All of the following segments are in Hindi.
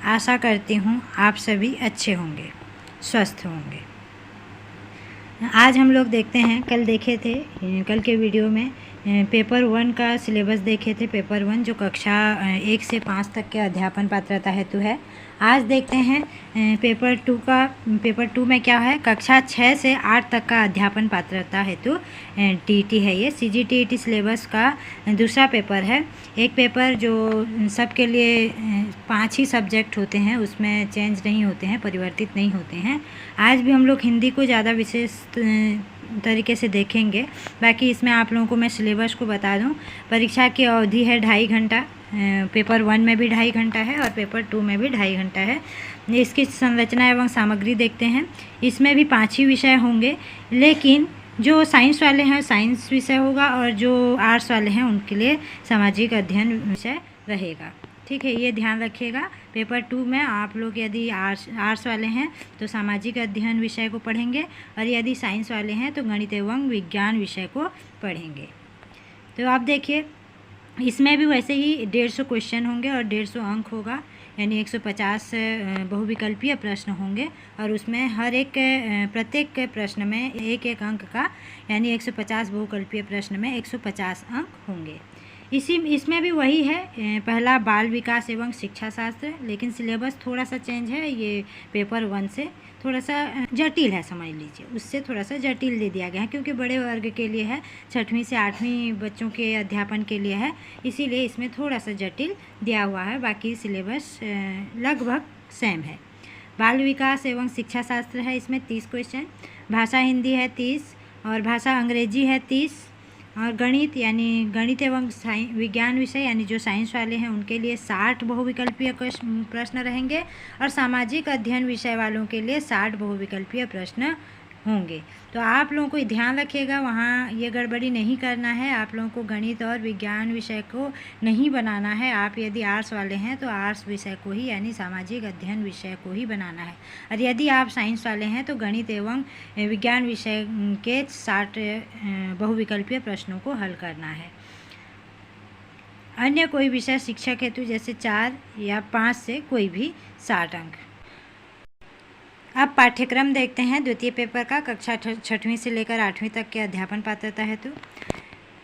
आशा करती हूँ आप सभी अच्छे होंगे, स्वस्थ होंगे। आज हम लोग देखते हैं, कल देखे थे, कल के वीडियो में पेपर 1 का सिलेबस देखे थे। पेपर 1 जो कक्षा 1 से 5 तक के अध्यापन पात्रता हेतु है। आज देखते हैं पेपर 2 का। पेपर 2 में क्या है, कक्षा 6 से 8 तक का अध्यापन पात्रता हेतु टीईटी है। ये सीजीटीईटी सिलेबस का दूसरा पेपर है। एक पेपर जो सबके लिए 5 ही सब्जेक्ट होते हैं, उसमें चेंज नहीं होते हैं, परिवर्तित नहीं होते हैं। आज भी हम लोग हिंदी को ज़्यादा विशेष तरीके से देखेंगे। बाकी इसमें आप लोगों को मैं सिलेबस को बता दूं। परीक्षा की अवधि है 2.5 घंटा। पेपर 1 में भी 2.5 घंटा है और पेपर 2 में भी 2.5 घंटा है। इसकी संरचना एवं सामग्री देखते हैं। इसमें भी 5 ही विषय होंगे, लेकिन जो साइंस वाले हैं साइंस विषय होगा और जो आर्ट्स वाले हैं उनके लिए सामाजिक अध्ययन विषय रहेगा। ठीक है, ये ध्यान रखिएगा। पेपर 2 में आप लोग यदि आर्ट्स वाले हैं तो सामाजिक अध्ययन विषय को पढ़ेंगे और यदि साइंस वाले हैं तो गणित एवं विज्ञान विषय को पढ़ेंगे। तो आप देखिए, इसमें भी वैसे ही 150 क्वेश्चन होंगे और 150 अंक होगा, यानी 150 बहुविकल्पीय प्रश्न होंगे और उसमें हर एक प्रत्येक प्रश्न में एक अंक का, यानी 150 बहुविकल्पीय प्रश्न में 150 अंक होंगे। इसमें भी वही है, पहला बाल विकास एवं शिक्षा शास्त्र, लेकिन सिलेबस थोड़ा सा चेंज है। ये पेपर 1 से थोड़ा सा जटिल है, समझ लीजिए, उससे थोड़ा सा जटिल दे दिया गया है, क्योंकि बड़े वर्ग के लिए है, 6वीं से 8वीं बच्चों के अध्यापन के लिए है, इसीलिए इसमें थोड़ा सा जटिल दिया हुआ है। बाकी सिलेबस लगभग सेम है। बाल विकास एवं शिक्षा शास्त्र है, इसमें 30 क्वेश्चन। भाषा हिंदी है 30 और भाषा अंग्रेजी है 30 और गणित, यानी गणित एवं विज्ञान विषय, यानी जो साइंस वाले हैं उनके लिए 60 बहुविकल्पीय प्रश्न रहेंगे और सामाजिक अध्ययन विषय वालों के लिए 60 बहुविकल्पीय प्रश्न होंगे। तो आप लोगों को ध्यान रखिएगा, वहाँ ये गड़बड़ी नहीं करना है। आप लोगों को गणित और विज्ञान विषय को नहीं बनाना है। आप यदि आर्ट्स वाले हैं तो आर्ट्स विषय को ही, यानी सामाजिक अध्ययन विषय को ही बनाना है, और यदि आप साइंस वाले हैं तो गणित एवं विज्ञान विषय के 60 बहुविकल्पीय प्रश्नों को हल करना है। अन्य कोई विषय शिक्षक हेतु जैसे 4 या 5 से कोई भी 60 अंक। अब पाठ्यक्रम देखते हैं द्वितीय पेपर का, कक्षा 6वीं से लेकर 8वीं तक के अध्यापन पात्रता हेतु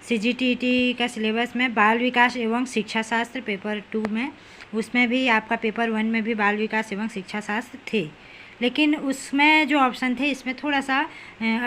सीजीटीईटी का सिलेबस में बाल विकास एवं शिक्षा शास्त्र पेपर 2 में, उसमें भी आपका पेपर 1 में भी बाल विकास एवं शिक्षा शास्त्र थे, लेकिन उसमें जो ऑप्शन थे इसमें थोड़ा सा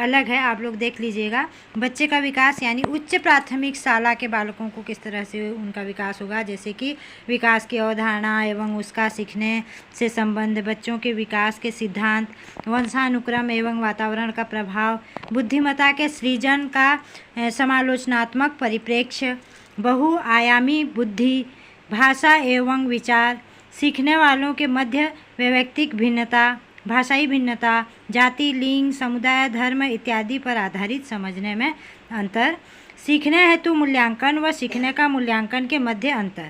अलग है। आप लोग देख लीजिएगा। बच्चे का विकास, यानी उच्च प्राथमिक शाला के बालकों को किस तरह से उनका विकास होगा, जैसे कि विकास की अवधारणा एवं उसका सीखने से संबंध, बच्चों के विकास के सिद्धांत, वंशानुक्रम एवं वातावरण का प्रभाव, बुद्धिमत्ता के सृजन का समालोचनात्मक परिप्रेक्ष्य, बहुआयामी बुद्धि, भाषा एवं विचार, सीखने वालों के मध्य वैयक्तिक भिन्नता, भाषाई भिन्नता, जाति, लिंग, समुदाय, धर्म इत्यादि पर आधारित समझने में अंतर, सीखने हेतु मूल्यांकन व सीखने का मूल्यांकन के मध्य अंतर,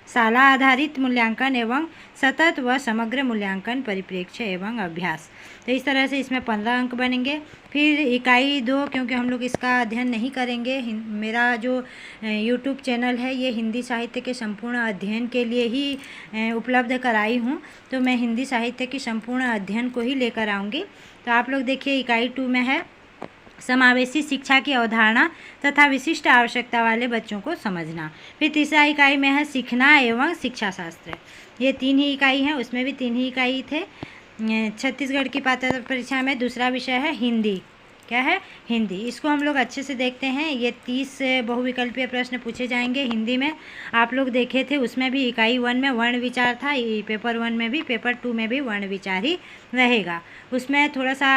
शाला आधारित मूल्यांकन एवं सतत व समग्र मूल्यांकन परिप्रेक्ष्य एवं अभ्यास। तो इस तरह से इसमें 15 अंक बनेंगे। फिर इकाई 2, क्योंकि हम लोग इसका अध्ययन नहीं करेंगे, मेरा जो यूट्यूब चैनल है ये हिंदी साहित्य के संपूर्ण अध्ययन के लिए ही उपलब्ध कराई हूँ, तो मैं हिंदी साहित्य की संपूर्ण अध्ययन को ही लेकर आऊँगी। तो आप लोग देखिए, इकाई 2 में है समावेशी शिक्षा की अवधारणा तथा विशिष्ट आवश्यकता वाले बच्चों को समझना। फिर तीसरा इकाई में है सीखना एवं शिक्षा शास्त्र। ये 3 ही इकाई हैं, उसमें भी 3 ही इकाई थे। छत्तीसगढ़ की पात्रता परीक्षा में दूसरा विषय है हिंदी। क्या है? हिंदी। इसको हम लोग अच्छे से देखते हैं। ये 30 बहुविकल्पीय प्रश्न पूछे जाएंगे हिंदी में। आप लोग देखे थे, उसमें भी इकाई 1 में वर्ण विचार था, पेपर 1 में भी, पेपर 2 में भी वर्ण विचार ही रहेगा। उसमें थोड़ा सा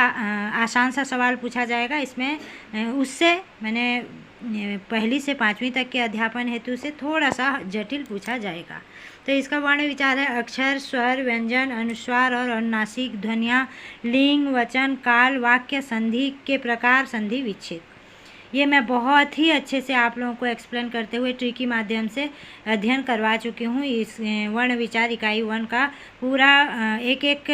आसान सा सवाल पूछा जाएगा। इसमें उससे मैंने 1ली से 5वीं तक के अध्यापन हेतु से थोड़ा सा जटिल पूछा जाएगा। तो इसका वर्ण विचार है अक्षर, स्वर, व्यंजन, अनुस्वार और अनुनासिक ध्वनियाँ, लिंग, वचन, काल, वाक्य, संधि के प्रकार, संधि विच्छेद। ये मैं बहुत ही अच्छे से आप लोगों को एक्सप्लेन करते हुए ट्री के माध्यम से अध्ययन करवा चुकी हूँ। इस वर्ण विचार इकाई 1 का पूरा एक एक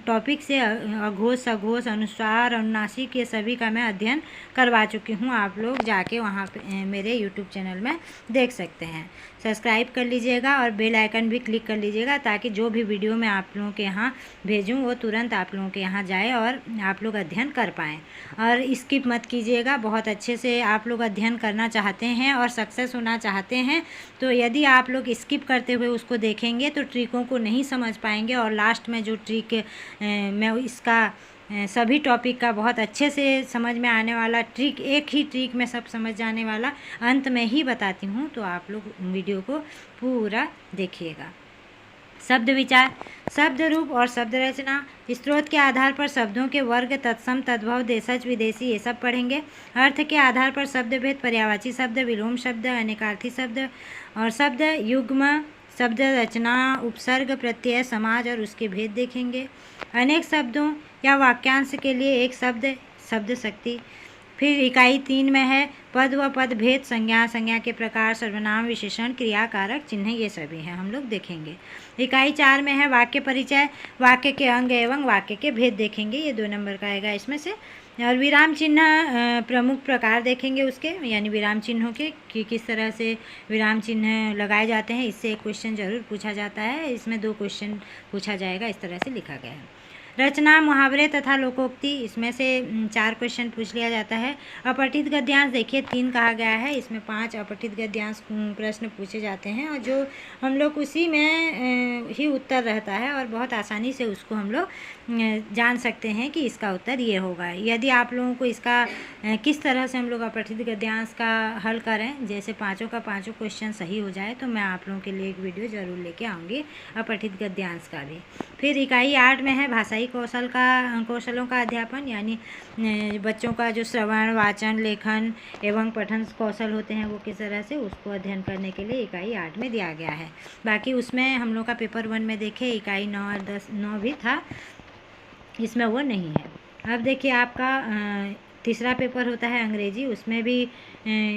टॉपिक से अघोष सघोष अनुस्वार अनुनासिक ये सभी का मैं अध्ययन करवा चुकी हूँ। आप लोग जाके वहाँ पे मेरे यूट्यूब चैनल में देख सकते हैं। सब्सक्राइब कर लीजिएगा और बेल आइकन भी क्लिक कर लीजिएगा ताकि जो भी वीडियो मैं आप लोगों के यहाँ भेजूँ वो तुरंत आप लोगों के यहाँ जाए और आप लोग अध्ययन कर पाएँ। और स्किप मत कीजिएगा। बहुत अच्छे से आप लोग अध्ययन करना चाहते हैं और सक्सेस होना चाहते हैं तो यदि आप लोग स्किप करते हुए उसको देखेंगे तो ट्रिकों को नहीं समझ पाएंगे और लास्ट में जो ट्रिक मैं इसका सभी टॉपिक का बहुत अच्छे से समझ में आने वाला ट्रिक, एक ही ट्रिक में सब समझ जाने वाला अंत में ही बताती हूँ। तो आप लोग वीडियो को पूरा देखिएगा। शब्द विचार, शब्द रूप और शब्द रचना, स्रोत के आधार पर शब्दों के वर्ग, तत्सम, तद्भव, देशज, विदेशी ये सब पढ़ेंगे। अर्थ के आधार पर शब्द भेद, पर्यायवाची शब्द, विलोम शब्द, अनेकार्थी शब्द और शब्द युग्म, शब्द रचना, उपसर्ग, प्रत्यय, समाज और उसके भेद देखेंगे। अनेक शब्दों या वाक्यांश के लिए एक शब्द, शब्द शक्ति। फिर इकाई 3 में है पद व पद भेद, संज्ञा, संज्ञा के प्रकार, सर्वनाम, विशेषण, क्रिया, कारक, चिन्ह ये सभी हैं हम लोग देखेंगे। इकाई 4 में है वाक्य परिचय, वाक्य के अंग एवं वाक्य के भेद देखेंगे। ये 2 नंबर का आएगा इसमें से। और विराम चिन्ह प्रमुख प्रकार देखेंगे उसके, यानी विराम चिन्हों के कि किस तरह से विराम चिन्ह लगाए जाते हैं। इससे एक क्वेश्चन जरूर पूछा जाता है। इसमें 2 क्वेश्चन पूछा जाएगा, इस तरह से लिखा गया है। रचना, मुहावरे तथा लोकोक्ति, इसमें से 4 क्वेश्चन पूछ लिया जाता है। अपठित गद्यांश देखिए 3 कहा गया है, इसमें 5 अपठित गद्यांश प्रश्न पूछे जाते हैं और जो हम लोग उसी में ही उत्तर रहता है और बहुत आसानी से उसको हम लोग जान सकते हैं कि इसका उत्तर ये होगा। यदि आप लोगों को इसका किस तरह से हम लोग अपठित गद्यांश का हल करें, जैसे 5 का 5 क्वेश्चन सही हो जाए तो मैं आप लोगों के लिए एक वीडियो ज़रूर लेके आऊँगी अपठित गद्यांश का भी। फिर इकाई 8 में है भाषाई कौशलों का अध्यापन, यानी बच्चों का जो श्रवण, वाचन, लेखन एवं पठन कौशल होते हैं वो किस तरह से, उसको अध्ययन करने के लिए इकाई 8 में दिया गया है। बाकी उसमें हम लोग का पेपर 1 में देखे इकाई 9 और 9 भी था, इसमें वो नहीं है। अब देखिए आपका तीसरा पेपर होता है अंग्रेजी, उसमें भी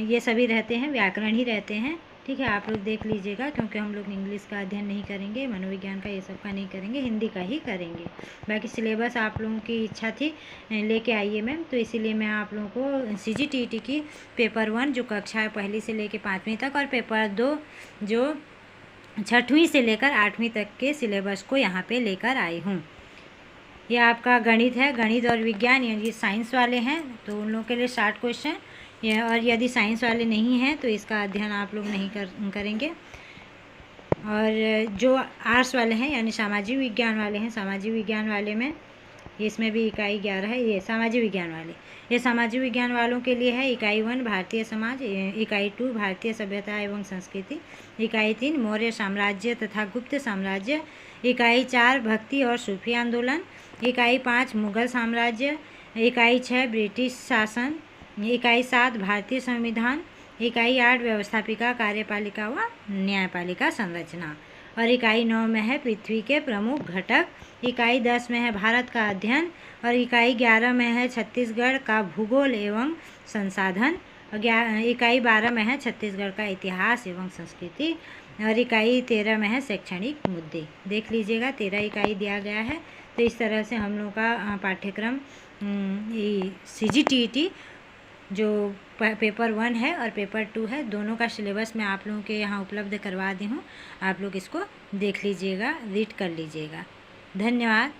ये सभी रहते हैं, व्याकरण ही रहते हैं। ठीक है, आप लोग देख लीजिएगा क्योंकि हम लोग इंग्लिश का अध्ययन नहीं करेंगे, मनोविज्ञान का ये सब का नहीं करेंगे, हिंदी का ही करेंगे। बाकी सिलेबस आप लोगों की इच्छा थी लेके आइए मैम, तो इसीलिए मैं आप लोगों को CGTT की पेपर 1 जो कक्षा 1 से लेकर 5वीं तक और पेपर 2 जो 6वीं से लेकर 8वीं तक के सिलेबस को यहाँ पे लेकर आई हूँ। ये आपका गणित है, गणित और विज्ञान, यानी साइंस वाले हैं तो उन लोगों के लिए 60 क्वेश्चन, और यदि साइंस वाले नहीं हैं तो इसका अध्ययन आप लोग नहीं करेंगे। और जो आर्ट्स वाले हैं यानी सामाजिक विज्ञान वाले हैं, सामाजिक विज्ञान वाले में इसमें भी इकाई 11 है, ये सामाजिक विज्ञान वाले, ये सामाजिक विज्ञान वालों के लिए है। इकाई 1 भारतीय समाज, इकाई 2 भारतीय सभ्यता एवं संस्कृति, इकाई 3 मौर्य साम्राज्य तथा गुप्त साम्राज्य, इकाई 4 भक्ति और सूफी आंदोलन, इकाई 5 मुगल साम्राज्य, इकाई 6 ब्रिटिश शासन, इकाई 7 भारतीय संविधान, इकाई 8 व्यवस्थापिका, कार्यपालिका व न्यायपालिका संरचना, और इकाई 9 में है पृथ्वी के प्रमुख घटक, इकाई 10 में है भारत का अध्ययन, और इकाई 11 में है छत्तीसगढ़ का भूगोल एवं संसाधन, और इकाई 12 में है छत्तीसगढ़ का इतिहास एवं संस्कृति, और इकाई 13 में है शैक्षणिक मुद्दे। देख लीजिएगा 13 इकाई दिया गया है। तो इस तरह से हम लोग का पाठ्यक्रम CGTT जो पेपर 1 है और पेपर 2 है, दोनों का सिलेबस मैं आप लोगों के यहाँ उपलब्ध करवा दी हूँ। आप लोग इसको देख लीजिएगा, रीड कर लीजिएगा। धन्यवाद।